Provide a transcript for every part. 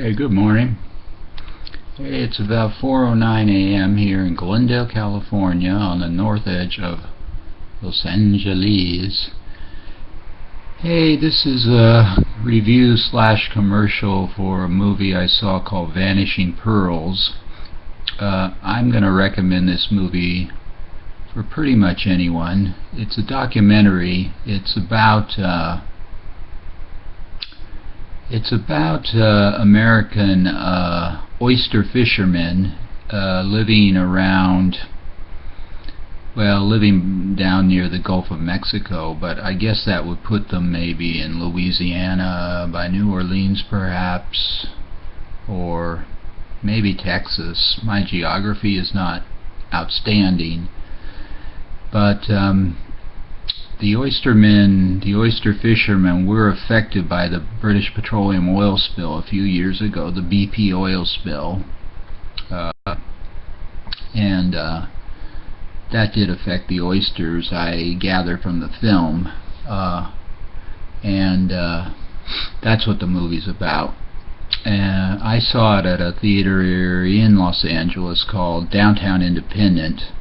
Hey, good morning. Hey, it's about 4:09 a.m. here in Glendale, California, on the north edge of Los Angeles. Hey, this is a review slash commercial for a movie I saw called Vanishing Pearls. I'm going to recommend this movie for pretty much anyone. It's a documentary. It's about American oyster fishermen living down near the Gulf of Mexico, but I guess that would put them maybe in Louisiana, by New Orleans perhaps, or maybe Texas. My geography is not outstanding, but the oyster fishermen were affected by the British petroleum oil spill a few years ago, the BP oil spill, and that did affect the oysters, I gather from the film, and that's what the movie's about. And I saw it at a theater in Los Angeles called Downtown Independent,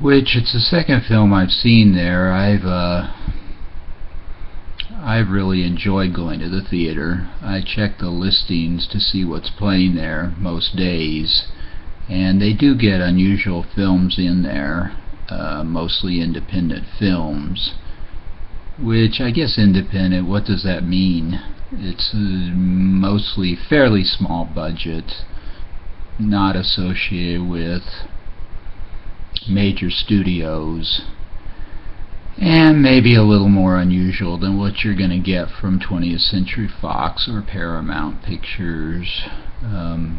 which it's the second film I've seen there. I've really enjoyed going to the theater. I check the listings to see what's playing there most days, and they do get unusual films in there, mostly independent films, which I guess independent, what does that mean? It's mostly fairly small budget, not associated with major studios, and maybe a little more unusual than what you're going to get from 20th Century Fox or Paramount Pictures. I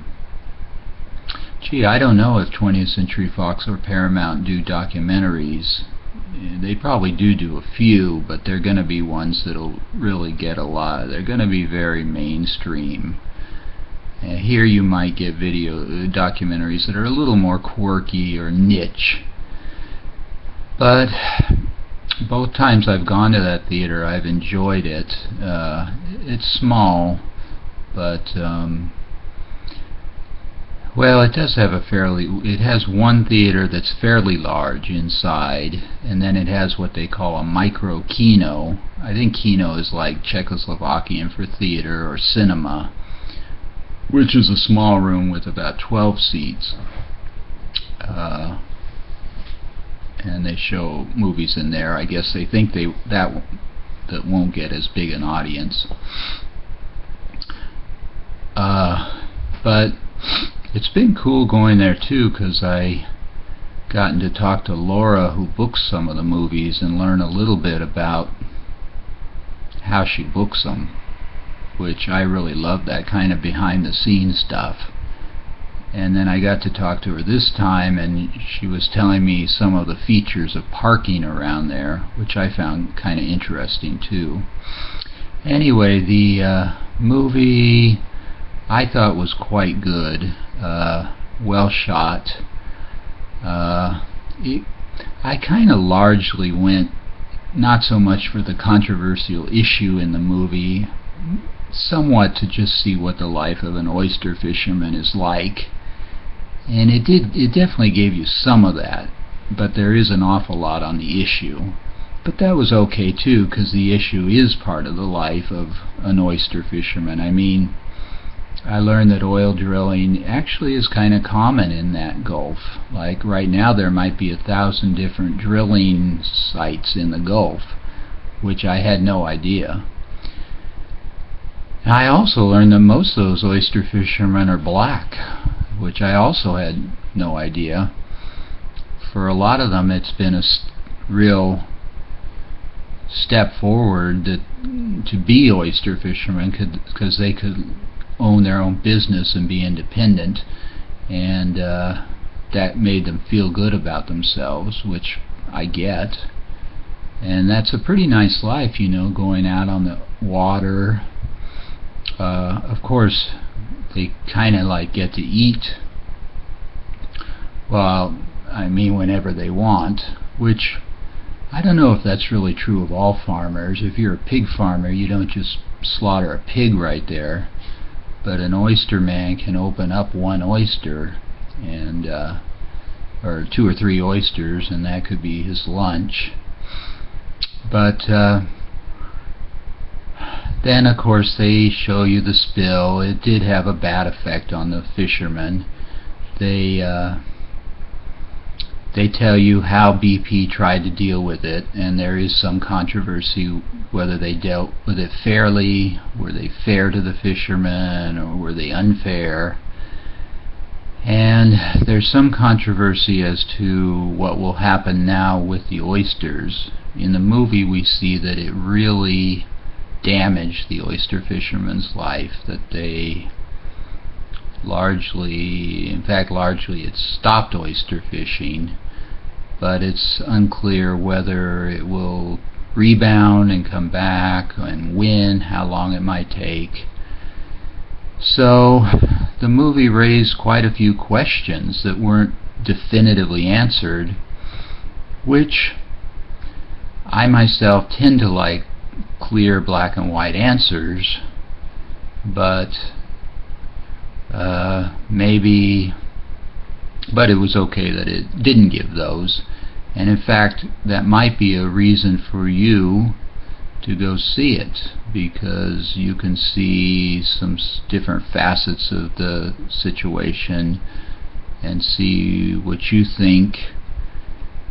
don't know if 20th Century Fox or Paramount do documentaries. They probably do a few, but they're going to be ones that'll really get a lot. They're going to be very mainstream. Here you might get documentaries that are a little more quirky or niche. But both times I've gone to that theater, I've enjoyed it. It's small, but it does have it has one theater that's fairly large inside, and then it has what they call a micro kino. I think kino is like Czechoslovakian for theater or cinema, which is a small room with about 12 seats, and they show movies in there. I guess they think that won't get as big an audience, but it's been cool going there too, because I gotten to talk to Laura, who books some of the movies, and learn a little bit about how she books them, which I really love, that kind of behind the scenes stuff. And then I got to talk to her this time, and she was telling me some of the features of parking around there, which I found kind of interesting too. Anyway, the movie I thought was quite good, well shot. I kind of largely went not so much for the controversial issue in the movie, somewhat to just see what the life of an oyster fisherman is like, and it definitely gave you some of that, but there is an awful lot on the issue. But that was okay too, because the issue is part of the life of an oyster fisherman. I mean, I learned that oil drilling actually is kind of common in that Gulf. Like right now there might be 1,000 different drilling sites in the Gulf, which I had no idea. I also learned that most of those oyster fishermen are black, which I also had no idea. For a lot of them it's been a real step forward to be oyster fishermen, because they could own their own business and be independent, and that made them feel good about themselves, which I get. And that's a pretty nice life, going out on the water. Of course, they kind of get to eat, whenever they want, which I don't know if that's really true of all farmers. If you're a pig farmer, you don't just slaughter a pig right there. but an oyster man can open up one oyster, and or 2 or 3 oysters, and that could be his lunch. But then of course they show you the spill. It did have a bad effect on the fishermen. They tell you how BP tried to deal with it, and there is some controversy whether they dealt with it fairly. Were they fair to the fishermen, or were they unfair? And there's some controversy as to what will happen now with the oysters. In the movie we see that it really damaged the oyster fisherman's life, that they largely it stopped oyster fishing, but it's unclear whether it will rebound and come back and when, how long it might take. So the movie raised quite a few questions that weren't definitively answered, which I myself tend to like clear black and white answers, but but it was okay that it didn't give those. And in fact, that might be a reason for you to go see it, because you can see some different facets of the situation and see what you think.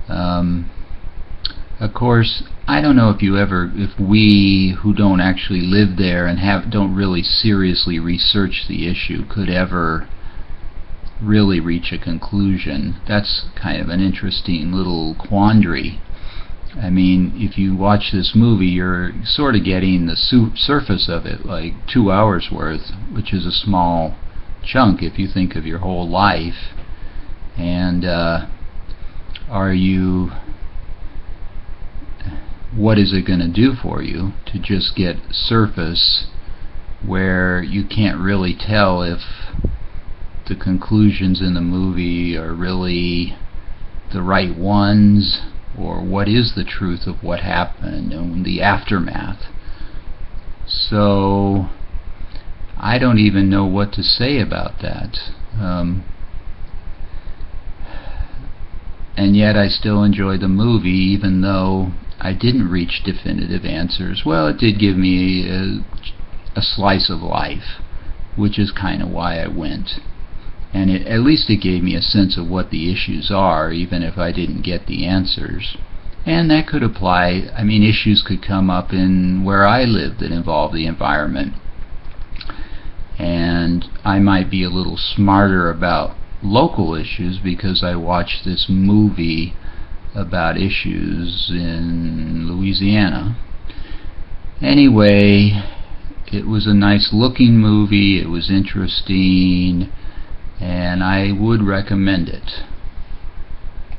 Of course, I don't know if we who don't actually live there and don't really seriously research the issue could ever really reach a conclusion. That's kind of an interesting little quandary. I mean, if you watch this movie, you're sort of getting the surface of it, like 2 hours worth, which is a small chunk if you think of your whole life. And what is it going to do for you to just get surface where you can't really tell if the conclusions in the movie are really the right ones, or what is the truth of what happened and the aftermath. So I don't even know what to say about that. And yet I still enjoy the movie, even though I didn't reach definitive answers. Well, it did give me a slice of life, which is kind of why I went. And at least it gave me a sense of what the issues are, even if I didn't get the answers. And that could apply, I mean, issues could come up in where I live that involve the environment. And I might be a little smarter about local issues because I watched this movie about issues in Louisiana. Anyway, it was a nice looking movie, it was interesting, and I would recommend it.